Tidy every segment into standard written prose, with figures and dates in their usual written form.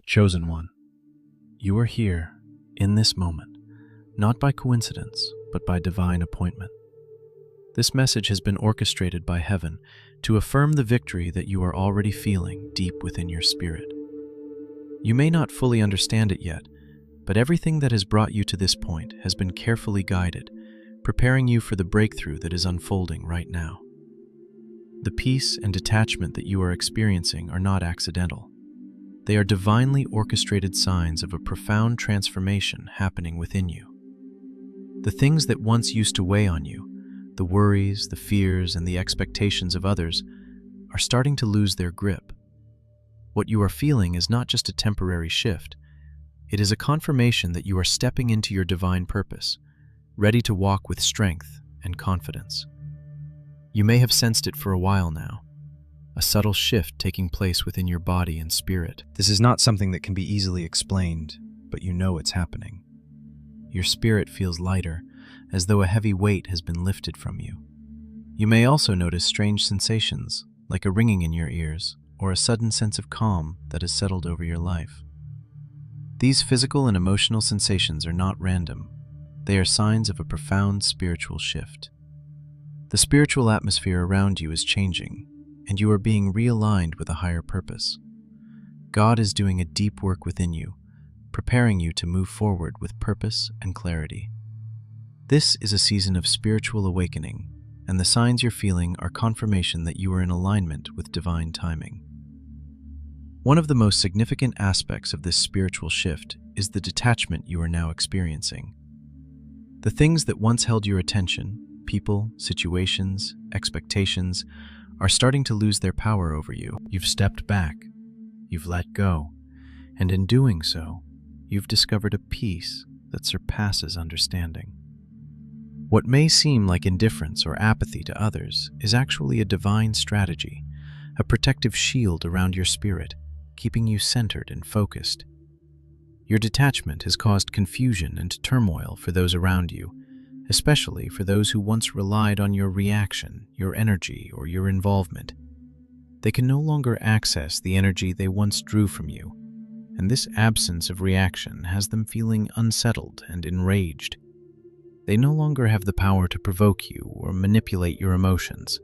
Chosen one, you are here in this moment, not by coincidence, but by divine appointment. This message has been orchestrated by heaven to affirm the victory that you are already feeling deep within your spirit. You may not fully understand it yet, but everything that has brought you to this point has been carefully guided, preparing you for the breakthrough that is unfolding right now. The peace and detachment that you are experiencing are not accidental. They are divinely orchestrated signs of a profound transformation happening within you. The things that once used to weigh on you, the worries, the fears, and the expectations of others, are starting to lose their grip. What you are feeling is not just a temporary shift. It is a confirmation that you are stepping into your divine purpose, ready to walk with strength and confidence. You may have sensed it for a while now, a subtle shift taking place within your body and spirit. This is not something that can be easily explained, but you know it's happening. Your spirit feels lighter, as though a heavy weight has been lifted from you. You may also notice strange sensations, like a ringing in your ears, or a sudden sense of calm that has settled over your life. These physical and emotional sensations are not random. They are signs of a profound spiritual shift. The spiritual atmosphere around you is changing, and you are being realigned with a higher purpose. God is doing a deep work within you, preparing you to move forward with purpose and clarity. This is a season of spiritual awakening, and the signs you're feeling are confirmation that you are in alignment with divine timing. One of the most significant aspects of this spiritual shift is the detachment you are now experiencing. The things that once held your attention, people, situations, expectations, are starting to lose their power over you. You've stepped back, you've let go, and in doing so, you've discovered a peace that surpasses understanding. What may seem like indifference or apathy to others is actually a divine strategy, a protective shield around your spirit, keeping you centered and focused. Your detachment has caused confusion and turmoil for those around you, especially for those who once relied on your reaction, your energy, or your involvement. They can no longer access the energy they once drew from you, and this absence of reaction has them feeling unsettled and enraged. They no longer have the power to provoke you or manipulate your emotions.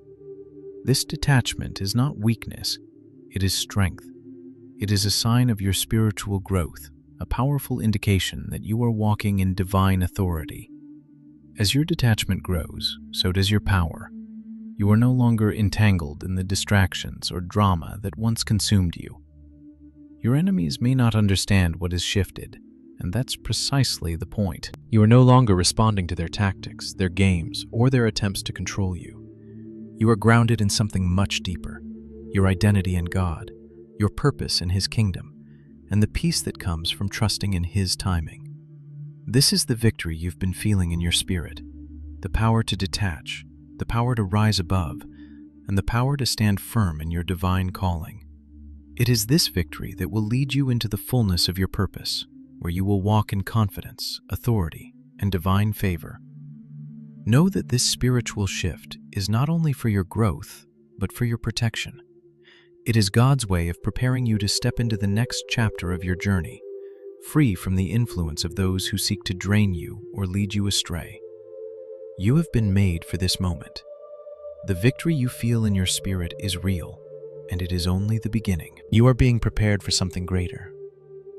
This detachment is not weakness, it is strength. It is a sign of your spiritual growth, a powerful indication that you are walking in divine authority. As your detachment grows, so does your power. You are no longer entangled in the distractions or drama that once consumed you. Your enemies may not understand what has shifted, and that's precisely the point. You are no longer responding to their tactics, their games, or their attempts to control you. You are grounded in something much deeper, your identity in God, your purpose in His kingdom, and the peace that comes from trusting in His timing. This is the victory you've been feeling in your spirit, the power to detach, the power to rise above, and the power to stand firm in your divine calling. It is this victory that will lead you into the fullness of your purpose, where you will walk in confidence, authority, and divine favor. Know that this spiritual shift is not only for your growth, but for your protection. It is God's way of preparing you to step into the next chapter of your journey, free from the influence of those who seek to drain you or lead you astray. You have been made for this moment. The victory you feel in your spirit is real, and it is only the beginning. You are being prepared for something greater,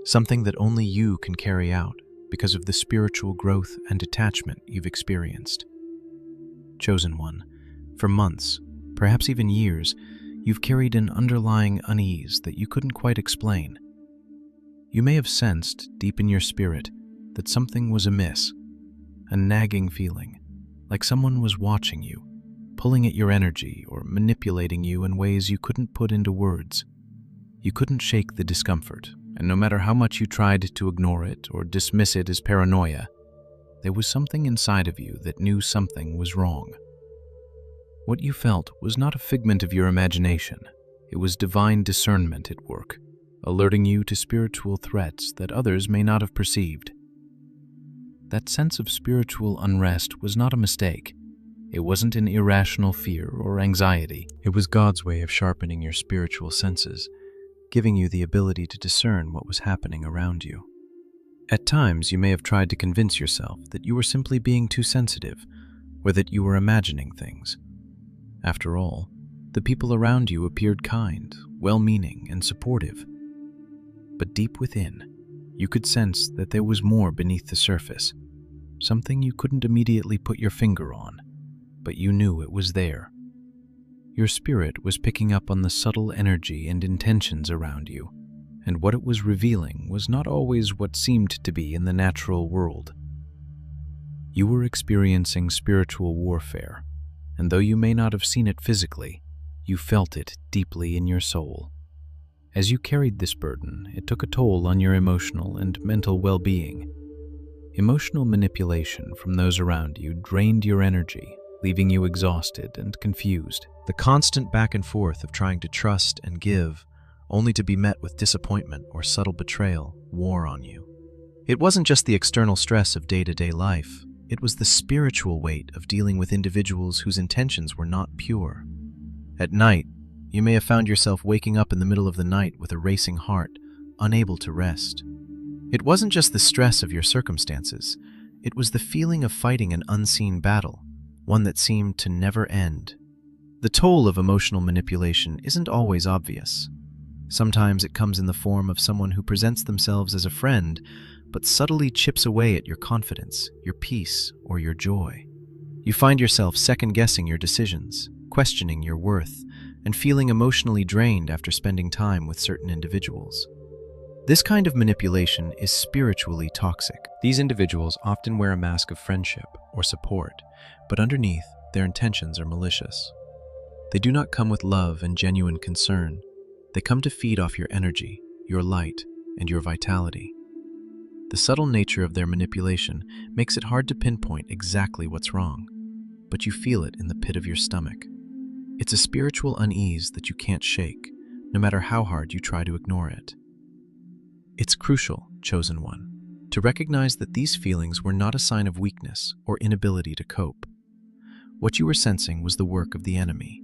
something that only you can carry out because of the spiritual growth and detachment you've experienced. Chosen one, for months, perhaps even years, you've carried an underlying unease that you couldn't quite explain. You may have sensed, deep in your spirit, that something was amiss, a nagging feeling, like someone was watching you, pulling at your energy or manipulating you in ways you couldn't put into words. You couldn't shake the discomfort, and no matter how much you tried to ignore it or dismiss it as paranoia, there was something inside of you that knew something was wrong. What you felt was not a figment of your imagination. It was divine discernment at work, alerting you to spiritual threats that others may not have perceived. That sense of spiritual unrest was not a mistake. It wasn't an irrational fear or anxiety. It was God's way of sharpening your spiritual senses, giving you the ability to discern what was happening around you. At times, you may have tried to convince yourself that you were simply being too sensitive, or that you were imagining things. After all, the people around you appeared kind, well-meaning, and supportive. But deep within, you could sense that there was more beneath the surface, something you couldn't immediately put your finger on, but you knew it was there. Your spirit was picking up on the subtle energy and intentions around you, and what it was revealing was not always what seemed to be in the natural world. You were experiencing spiritual warfare, and though you may not have seen it physically, you felt it deeply in your soul. As you carried this burden, it took a toll on your emotional and mental well-being. Emotional manipulation from those around you drained your energy, leaving you exhausted and confused. The constant back and forth of trying to trust and give, only to be met with disappointment or subtle betrayal, wore on you. It wasn't just the external stress of day-to-day life, it was the spiritual weight of dealing with individuals whose intentions were not pure. At night, you may have found yourself waking up in the middle of the night with a racing heart, unable to rest. It wasn't just the stress of your circumstances, it was the feeling of fighting an unseen battle, one that seemed to never end. The toll of emotional manipulation isn't always obvious. Sometimes it comes in the form of someone who presents themselves as a friend, but subtly chips away at your confidence, your peace, or your joy. You find yourself second-guessing your decisions, questioning your worth, and feeling emotionally drained after spending time with certain individuals. This kind of manipulation is spiritually toxic. These individuals often wear a mask of friendship or support, but underneath, their intentions are malicious. They do not come with love and genuine concern. They come to feed off your energy, your light, and your vitality. The subtle nature of their manipulation makes it hard to pinpoint exactly what's wrong, but you feel it in the pit of your stomach. It's a spiritual unease that you can't shake, no matter how hard you try to ignore it. It's crucial, chosen one, to recognize that these feelings were not a sign of weakness or inability to cope. What you were sensing was the work of the enemy.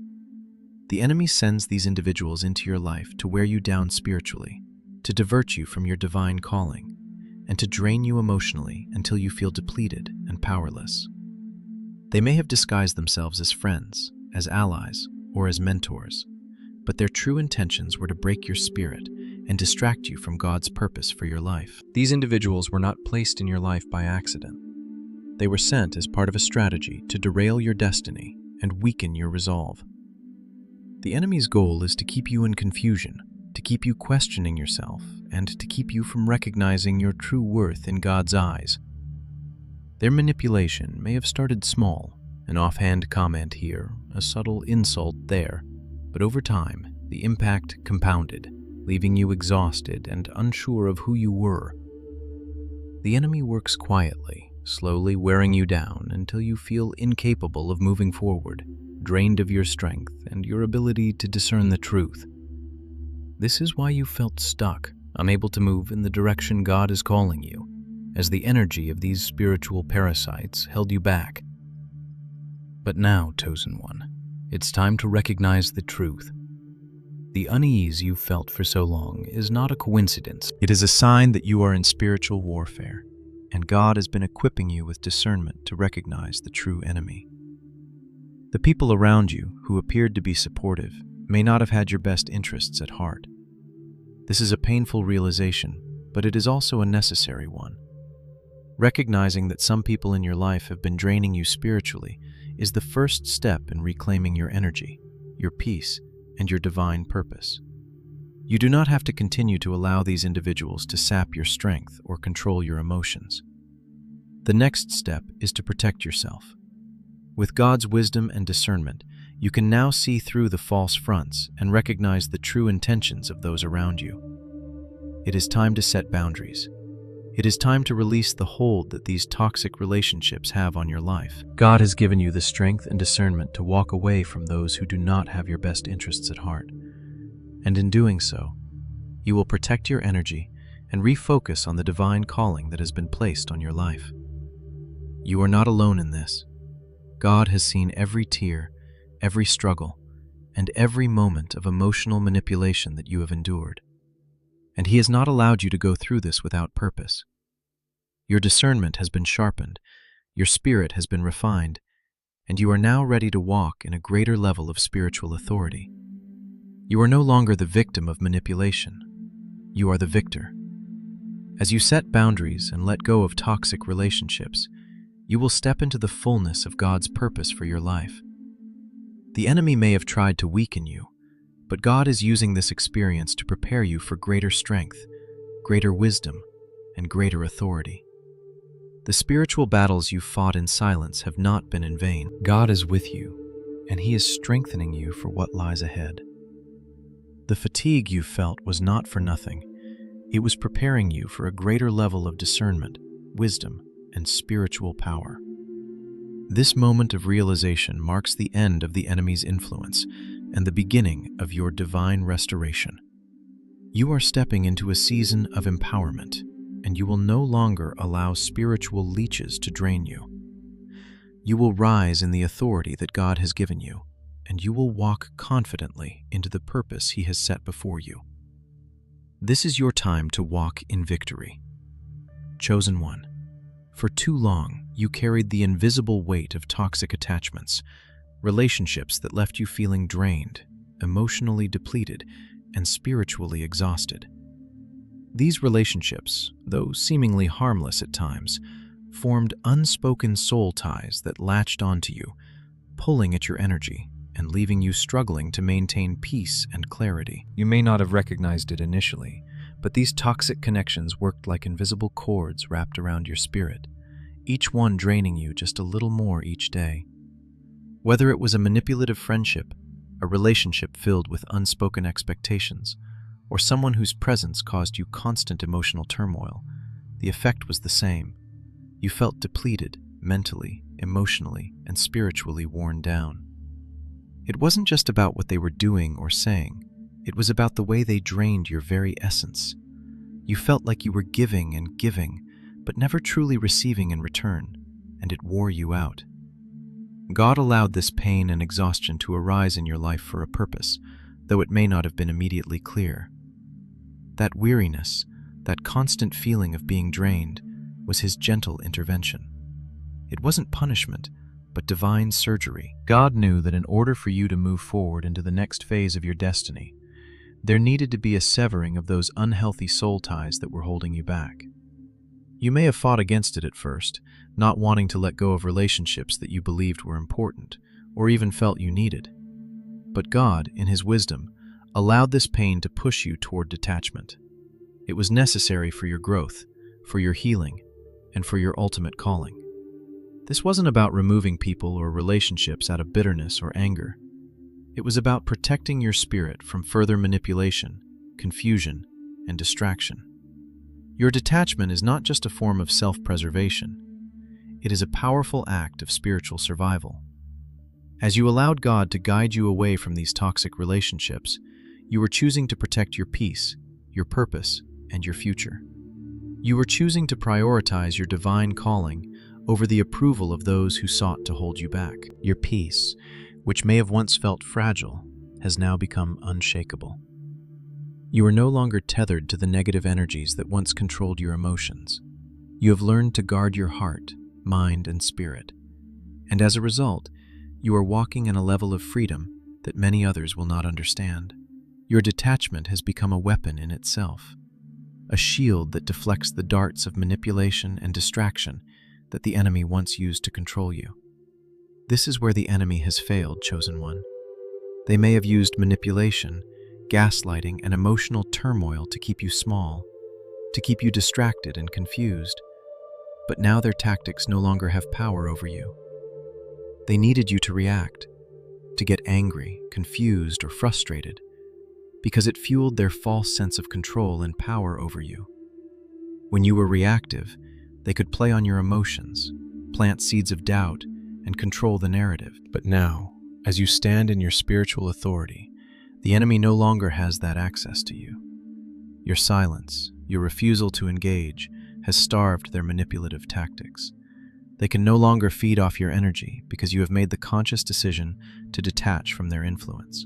The enemy sends these individuals into your life to wear you down spiritually, to divert you from your divine calling, and to drain you emotionally until you feel depleted and powerless. They may have disguised themselves as friends, as allies, or as mentors, but their true intentions were to break your spirit and distract you from God's purpose for your life. These individuals were not placed in your life by accident. They were sent as part of a strategy to derail your destiny and weaken your resolve. The enemy's goal is to keep you in confusion, to keep you questioning yourself, and to keep you from recognizing your true worth in God's eyes. Their manipulation may have started small, an offhand comment here, a subtle insult there, but over time, the impact compounded, leaving you exhausted and unsure of who you were. The enemy works quietly, slowly wearing you down until you feel incapable of moving forward, drained of your strength and your ability to discern the truth. This is why you felt stuck, unable to move in the direction God is calling you, as the energy of these spiritual parasites held you back. But now, chosen one, it's time to recognize the truth. The unease you've felt for so long is not a coincidence. It is a sign that you are in spiritual warfare, and God has been equipping you with discernment to recognize the true enemy. The people around you who appeared to be supportive may not have had your best interests at heart. This is a painful realization, but it is also a necessary one. Recognizing that some people in your life have been draining you spiritually is the first step in reclaiming your energy, your peace, and your divine purpose. You do not have to continue to allow these individuals to sap your strength or control your emotions. The next step is to protect yourself. With God's wisdom and discernment, you can now see through the false fronts and recognize the true intentions of those around you. It is time to set boundaries. It is time to release the hold that these toxic relationships have on your life. God has given you the strength and discernment to walk away from those who do not have your best interests at heart. And in doing so, you will protect your energy and refocus on the divine calling that has been placed on your life. You are not alone in this. God has seen every tear, every struggle, and every moment of emotional manipulation that you have endured. and He has not allowed you to go through this without purpose. Your discernment has been sharpened, your spirit has been refined, and you are now ready to walk in a greater level of spiritual authority. You are no longer the victim of manipulation. You are the victor. As you set boundaries and let go of toxic relationships, you will step into the fullness of God's purpose for your life. The enemy may have tried to weaken you, but God is using this experience to prepare you for greater strength, greater wisdom, and greater authority. The spiritual battles you fought in silence have not been in vain. God is with you, and He is strengthening you for what lies ahead. The fatigue you felt was not for nothing. It was preparing you for a greater level of discernment, wisdom, and spiritual power. This moment of realization marks the end of the enemy's influence and the beginning of your divine restoration. You are stepping into a season of empowerment, and you will no longer allow spiritual leeches to drain you. You will rise in the authority that God has given you, and you will walk confidently into the purpose He has set before you. This is your time to walk in victory. Chosen one, for too long you carried the invisible weight of toxic attachments, relationships that left you feeling drained, emotionally depleted, and spiritually exhausted. These relationships, though seemingly harmless at times, formed unspoken soul ties that latched onto you, pulling at your energy and leaving you struggling to maintain peace and clarity. You may not have recognized it initially, but these toxic connections worked like invisible cords wrapped around your spirit, each one draining you just a little more each day. Whether it was a manipulative friendship, a relationship filled with unspoken expectations, or someone whose presence caused you constant emotional turmoil, the effect was the same. You felt depleted, mentally, emotionally, and spiritually worn down. It wasn't just about what they were doing or saying, it was about the way they drained your very essence. You felt like you were giving and giving, but never truly receiving in return, and it wore you out. God allowed this pain and exhaustion to arise in your life for a purpose, though it may not have been immediately clear. That weariness, that constant feeling of being drained, was His gentle intervention. It wasn't punishment, but divine surgery. God knew that in order for you to move forward into the next phase of your destiny, there needed to be a severing of those unhealthy soul ties that were holding you back. You may have fought against it at first, not wanting to let go of relationships that you believed were important, or even felt you needed. But God, in His wisdom, allowed this pain to push you toward detachment. It was necessary for your growth, for your healing, and for your ultimate calling. This wasn't about removing people or relationships out of bitterness or anger. It was about protecting your spirit from further manipulation, confusion, and distraction. Your detachment is not just a form of self-preservation. It is a powerful act of spiritual survival. As you allowed God to guide you away from these toxic relationships, you were choosing to protect your peace, your purpose, and your future. You were choosing to prioritize your divine calling over the approval of those who sought to hold you back. Your peace, which may have once felt fragile, has now become unshakable. You are no longer tethered to the negative energies that once controlled your emotions. You have learned to guard your heart, mind, and spirit. And as a result, you are walking in a level of freedom that many others will not understand. Your detachment has become a weapon in itself, a shield that deflects the darts of manipulation and distraction that the enemy once used to control you. This is where the enemy has failed, chosen one. They may have used manipulation, gaslighting, and emotional turmoil to keep you small, to keep you distracted and confused. But now their tactics no longer have power over you. They needed you to react, to get angry, confused, or frustrated, because it fueled their false sense of control and power over you. When you were reactive, they could play on your emotions, plant seeds of doubt, and control the narrative. But now, as you stand in your spiritual authority, the enemy no longer has that access to you. Your silence, your refusal to engage, has starved their manipulative tactics. They can no longer feed off your energy because you have made the conscious decision to detach from their influence.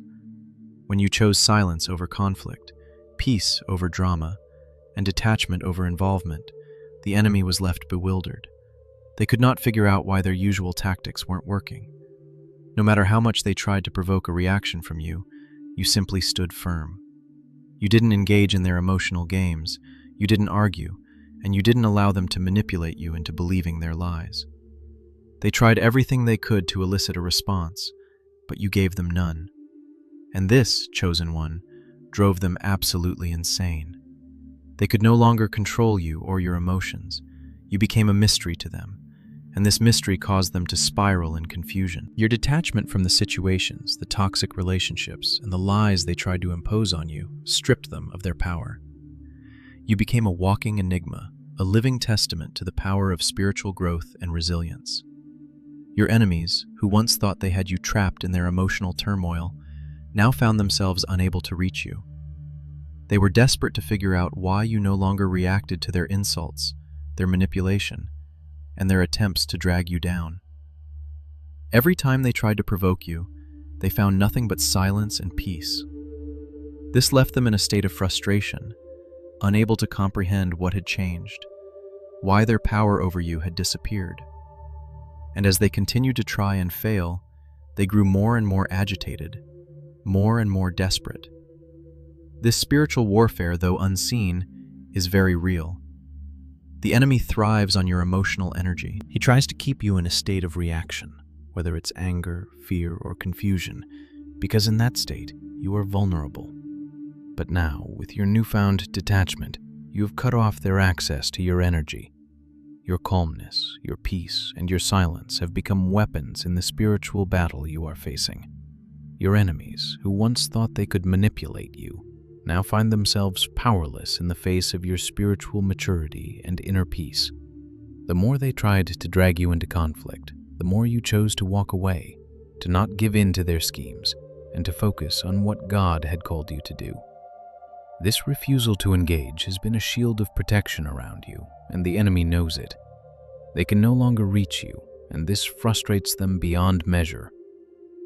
When you chose silence over conflict, peace over drama, and detachment over involvement, the enemy was left bewildered. They could not figure out why their usual tactics weren't working. No matter how much they tried to provoke a reaction from you, you simply stood firm. You didn't engage in their emotional games, you didn't argue, and you didn't allow them to manipulate you into believing their lies. They tried everything they could to elicit a response, but you gave them none. And this, chosen one, drove them absolutely insane. They could no longer control you or your emotions. You became a mystery to them, and this mystery caused them to spiral in confusion. Your detachment from the situations, the toxic relationships, and the lies they tried to impose on you stripped them of their power. You became a walking enigma, a living testament to the power of spiritual growth and resilience. Your enemies, who once thought they had you trapped in their emotional turmoil, now found themselves unable to reach you. They were desperate to figure out why you no longer reacted to their insults, their manipulation, and their attempts to drag you down. Every time they tried to provoke you, they found nothing but silence and peace. This left them in a state of frustration, unable to comprehend what had changed, why their power over you had disappeared. And as they continued to try and fail, they grew more and more agitated, more and more desperate. This spiritual warfare, though unseen, is very real. The enemy thrives on your emotional energy. He tries to keep you in a state of reaction, whether it's anger, fear, or confusion, because in that state, you are vulnerable. But now, with your newfound detachment, you have cut off their access to your energy. Your calmness, your peace, and your silence have become weapons in the spiritual battle you are facing. Your enemies, who once thought they could manipulate you, now find themselves powerless in the face of your spiritual maturity and inner peace. The more they tried to drag you into conflict, the more you chose to walk away, to not give in to their schemes, and to focus on what God had called you to do. This refusal to engage has been a shield of protection around you, and the enemy knows it. They can no longer reach you, and this frustrates them beyond measure.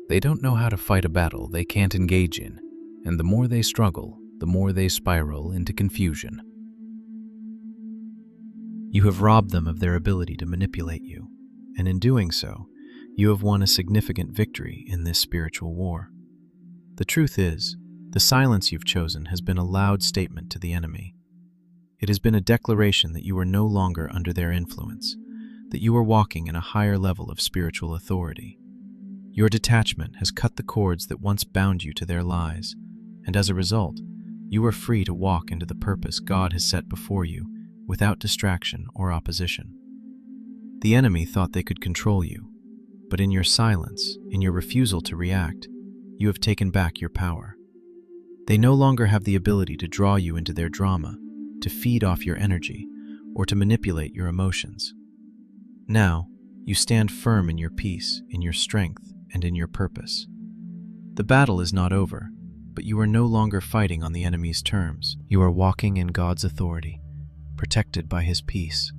They don't know how to fight a battle they can't engage in, and the more they struggle, the more they spiral into confusion. You have robbed them of their ability to manipulate you, and in doing so, you have won a significant victory in this spiritual war. The truth is, the silence you've chosen has been a loud statement to the enemy. It has been a declaration that you are no longer under their influence, that you are walking in a higher level of spiritual authority. Your detachment has cut the cords that once bound you to their lies, and as a result, you are free to walk into the purpose God has set before you without distraction or opposition. The enemy thought they could control you, but in your silence, in your refusal to react, you have taken back your power. They no longer have the ability to draw you into their drama, to feed off your energy, or to manipulate your emotions. Now, you stand firm in your peace, in your strength, and in your purpose. The battle is not over, but you are no longer fighting on the enemy's terms. You are walking in God's authority, protected by His peace,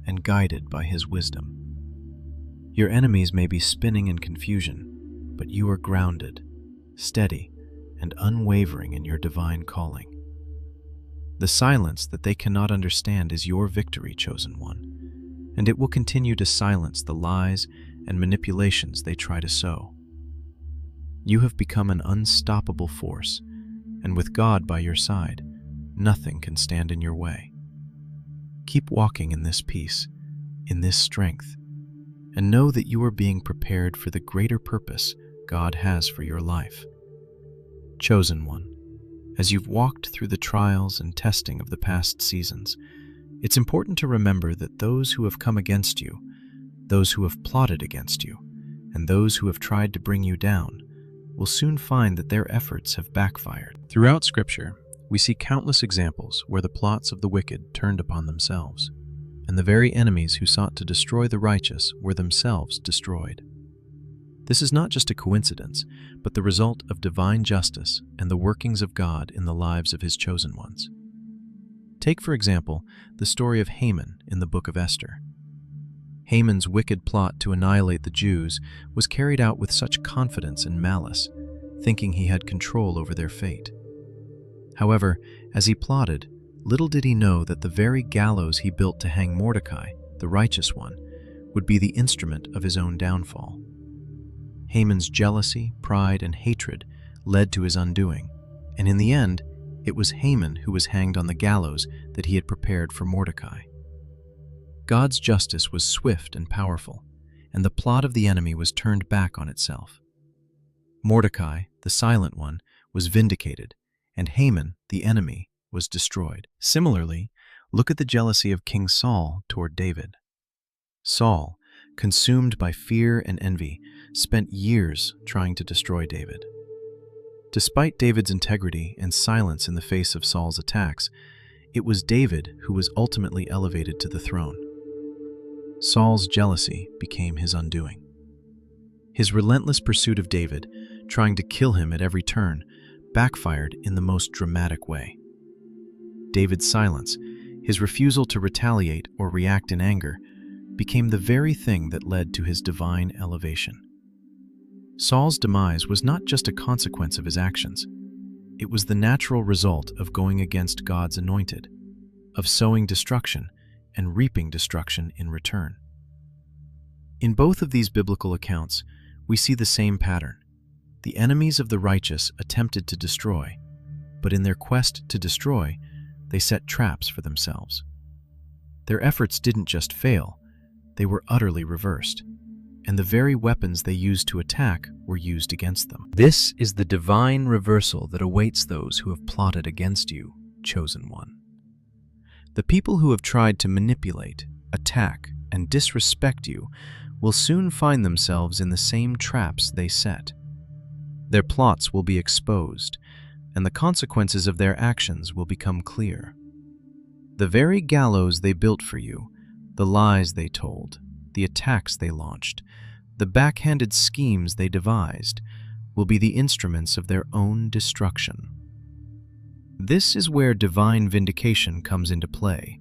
and guided by His wisdom. Your enemies may be spinning in confusion, but you are grounded, steady, and unwavering in your divine calling. The silence that they cannot understand is your victory, chosen one, and it will continue to silence the lies and manipulations they try to sow. You have become an unstoppable force, and with God by your side, nothing can stand in your way. Keep walking in this peace, in this strength, and know that you are being prepared for the greater purpose God has for your life. Chosen one, as you've walked through the trials and testing of the past seasons, it's important to remember that those who have come against you, those who have plotted against you, and those who have tried to bring you down, will soon find that their efforts have backfired. Throughout Scripture, we see countless examples where the plots of the wicked turned upon themselves, and the very enemies who sought to destroy the righteous were themselves destroyed. This is not just a coincidence, but the result of divine justice and the workings of God in the lives of His chosen ones. Take, for example, the story of Haman in the book of Esther. Haman's wicked plot to annihilate the Jews was carried out with such confidence and malice, thinking he had control over their fate. However, as he plotted, little did he know that the very gallows he built to hang Mordecai, the righteous one, would be the instrument of his own downfall. Haman's jealousy, pride, and hatred led to his undoing, and in the end, it was Haman who was hanged on the gallows that he had prepared for Mordecai. God's justice was swift and powerful, and the plot of the enemy was turned back on itself. Mordecai, the silent one, was vindicated, and Haman, the enemy, was destroyed. Similarly, look at the jealousy of King Saul toward David. Saul, consumed by fear and envy, spent years trying to destroy David. Despite David's integrity and silence in the face of Saul's attacks, it was David who was ultimately elevated to the throne. Saul's jealousy became his undoing. His relentless pursuit of David, trying to kill him at every turn, backfired in the most dramatic way. David's silence, his refusal to retaliate or react in anger, became the very thing that led to his divine elevation. Saul's demise was not just a consequence of his actions. It was the natural result of going against God's anointed, of sowing destruction and reaping destruction in return. In both of these biblical accounts, we see the same pattern. The enemies of the righteous attempted to destroy, but in their quest to destroy, they set traps for themselves. Their efforts didn't just fail, they were utterly reversed, and the very weapons they used to attack were used against them. This is the divine reversal that awaits those who have plotted against you, chosen one. The people who have tried to manipulate, attack, and disrespect you will soon find themselves in the same traps they set. Their plots will be exposed, and the consequences of their actions will become clear. The very gallows they built for you, the lies they told, the attacks they launched, the backhanded schemes they devised, will be the instruments of their own destruction. This is where divine vindication comes into play.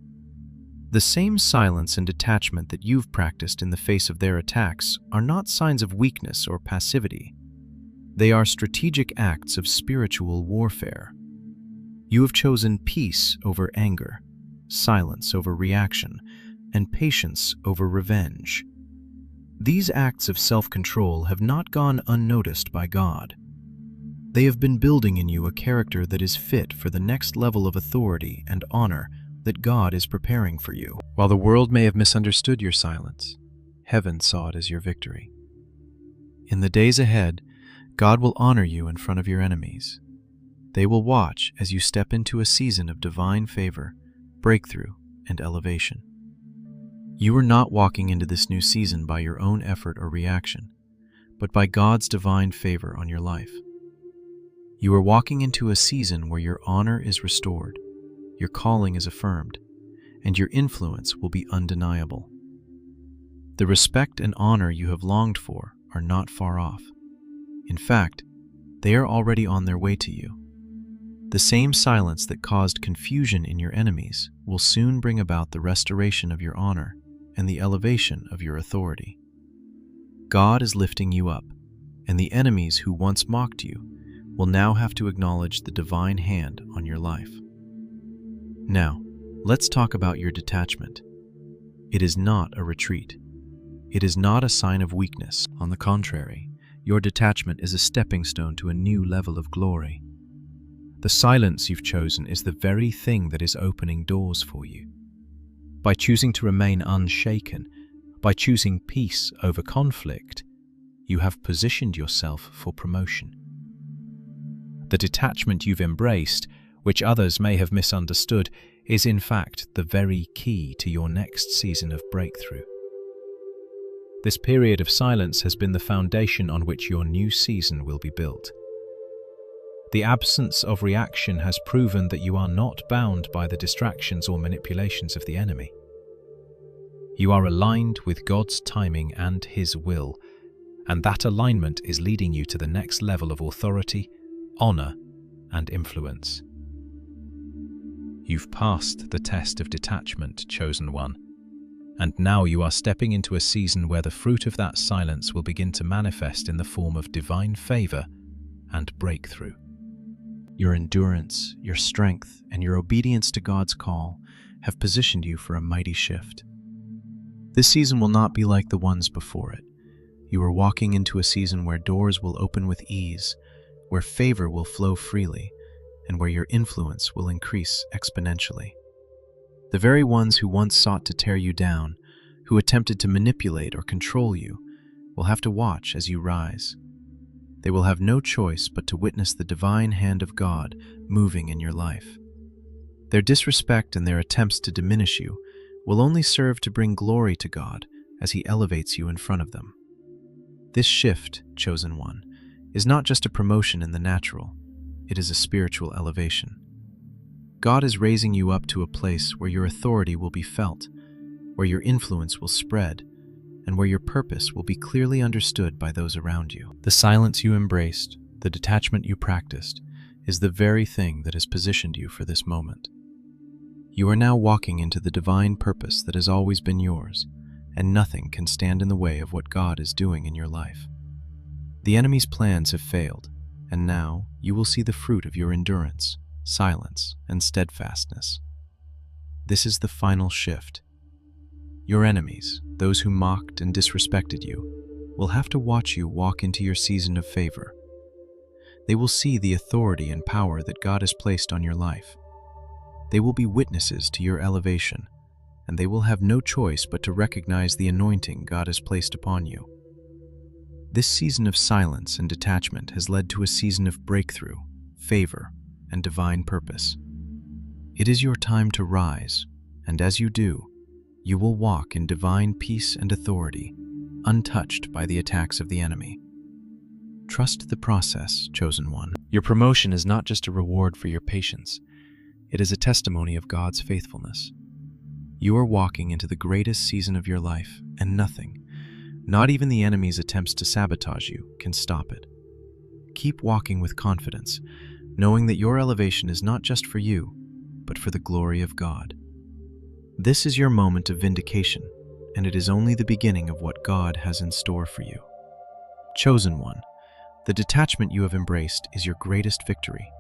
The same silence and detachment that you've practiced in the face of their attacks are not signs of weakness or passivity. They are strategic acts of spiritual warfare. You have chosen peace over anger, silence over reaction, and patience over revenge. These acts of self-control have not gone unnoticed by God. They have been building in you a character that is fit for the next level of authority and honor that God is preparing for you. While the world may have misunderstood your silence, heaven saw it as your victory. In the days ahead, God will honor you in front of your enemies. They will watch as you step into a season of divine favor, breakthrough, and elevation. You are not walking into this new season by your own effort or reaction, but by God's divine favor on your life. You are walking into a season where your honor is restored, your calling is affirmed, and your influence will be undeniable. The respect and honor you have longed for are not far off. In fact, they are already on their way to you. The same silence that caused confusion in your enemies will soon bring about the restoration of your honor and the elevation of your authority. God is lifting you up, and the enemies who once mocked you will now have to acknowledge the divine hand on your life. Now, let's talk about your detachment. It is not a retreat. It is not a sign of weakness. On the contrary, your detachment is a stepping stone to a new level of glory. The silence you've chosen is the very thing that is opening doors for you. By choosing to remain unshaken, by choosing peace over conflict, you have positioned yourself for promotion. The detachment you've embraced, which others may have misunderstood, is in fact the very key to your next season of breakthrough. This period of silence has been the foundation on which your new season will be built. The absence of reaction has proven that you are not bound by the distractions or manipulations of the enemy. You are aligned with God's timing and His will, and that alignment is leading you to the next level of authority, honor, and influence. You've passed the test of detachment, chosen one, and now you are stepping into a season where the fruit of that silence will begin to manifest in the form of divine favor and breakthrough. Your endurance, your strength, and your obedience to God's call have positioned you for a mighty shift. This season will not be like the ones before it. You are walking into a season where doors will open with ease, where favor will flow freely, and where your influence will increase exponentially. The very ones who once sought to tear you down, who attempted to manipulate or control you, will have to watch as you rise. They will have no choice but to witness the divine hand of God moving in your life. Their disrespect and their attempts to diminish you will only serve to bring glory to God as He elevates you in front of them. This shift, chosen one, is not just a promotion in the natural, it is a spiritual elevation. God is raising you up to a place where your authority will be felt, where your influence will spread, and where your purpose will be clearly understood by those around you. The silence you embraced, the detachment you practiced, is the very thing that has positioned you for this moment. You are now walking into the divine purpose that has always been yours, and nothing can stand in the way of what God is doing in your life. The enemy's plans have failed, and now you will see the fruit of your endurance, silence, and steadfastness. This is the final shift. Your enemies, those who mocked and disrespected you, will have to watch you walk into your season of favor. They will see the authority and power that God has placed on your life. They will be witnesses to your elevation, and they will have no choice but to recognize the anointing God has placed upon you. This season of silence and detachment has led to a season of breakthrough, favor, and divine purpose. It is your time to rise, and as you do, you will walk in divine peace and authority, untouched by the attacks of the enemy. Trust the process, chosen one. Your promotion is not just a reward for your patience, it is a testimony of God's faithfulness. You are walking into the greatest season of your life, and nothing, not even the enemy's attempts to sabotage you, can stop it. Keep walking with confidence, knowing that your elevation is not just for you, but for the glory of God. This is your moment of vindication, and it is only the beginning of what God has in store for you. Chosen one, the detachment you have embraced is your greatest victory.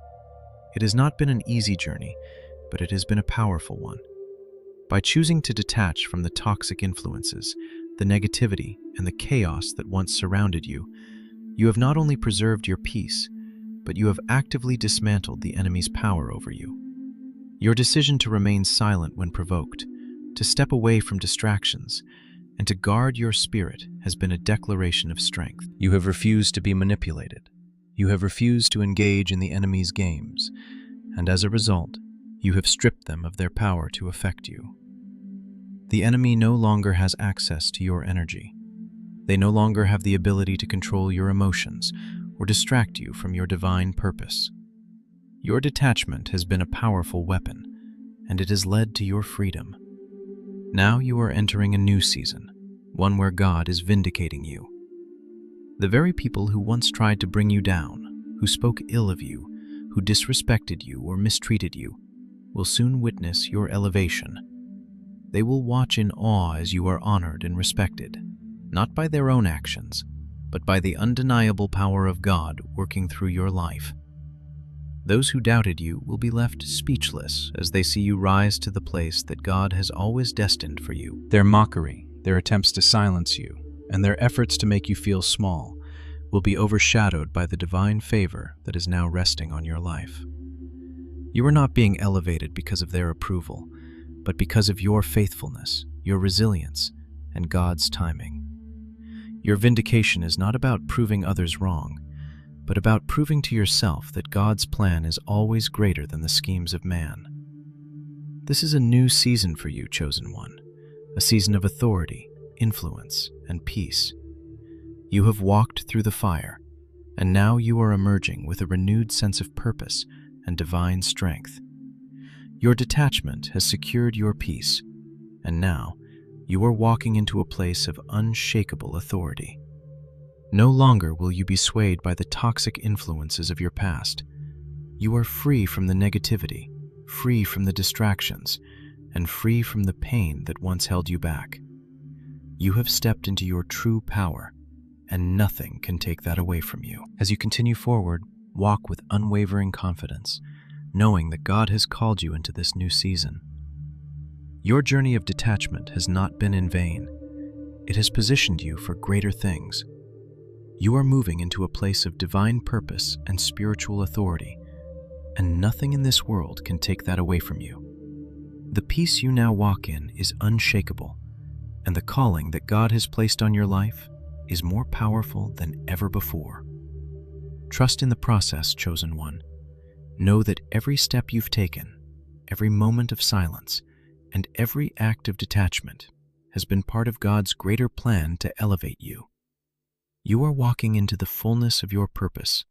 It has not been an easy journey, but it has been a powerful one. By choosing to detach from the toxic influences, the negativity, and the chaos that once surrounded you, you have not only preserved your peace, but you have actively dismantled the enemy's power over you. Your decision to remain silent when provoked, to step away from distractions, and to guard your spirit has been a declaration of strength. You have refused to be manipulated. You have refused to engage in the enemy's games, and as a result, you have stripped them of their power to affect you. The enemy no longer has access to your energy. They no longer have the ability to control your emotions or distract you from your divine purpose. Your detachment has been a powerful weapon, and it has led to your freedom. Now you are entering a new season, one where God is vindicating you. The very people who once tried to bring you down, who spoke ill of you, who disrespected you or mistreated you, will soon witness your elevation. They will watch in awe as you are honored and respected, not by their own actions, but by the undeniable power of God working through your life. Those who doubted you will be left speechless as they see you rise to the place that God has always destined for you. Their mockery, their attempts to silence you, and their efforts to make you feel small will be overshadowed by the divine favor that is now resting on your life. You are not being elevated because of their approval, but because of your faithfulness, your resilience, and God's timing. Your vindication is not about proving others wrong, but about proving to yourself that God's plan is always greater than the schemes of man. This is a new season for you, chosen one, a season of authority, influence, and peace. You have walked through the fire, and now you are emerging with a renewed sense of purpose and divine strength. Your detachment has secured your peace, and now you are walking into a place of unshakable authority. No longer will you be swayed by the toxic influences of your past. You are free from the negativity, free from the distractions, and free from the pain that once held you back. You have stepped into your true power, and nothing can take that away from you. As you continue forward, Walk with unwavering confidence, knowing that God has called you into this new season. Your journey of detachment has not been in vain. It has positioned you for greater things. You are moving into a place of divine purpose and spiritual authority, and nothing in this world can take that away from you. The peace you now walk in is unshakable, and the calling that God has placed on your life is more powerful than ever before. Trust in the process, chosen one. Know that every step you've taken, every moment of silence, and every act of detachment has been part of God's greater plan to elevate you. You are walking into the fullness of your purpose,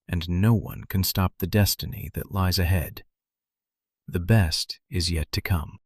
and no one can stop the destiny that lies ahead. The best is yet to come.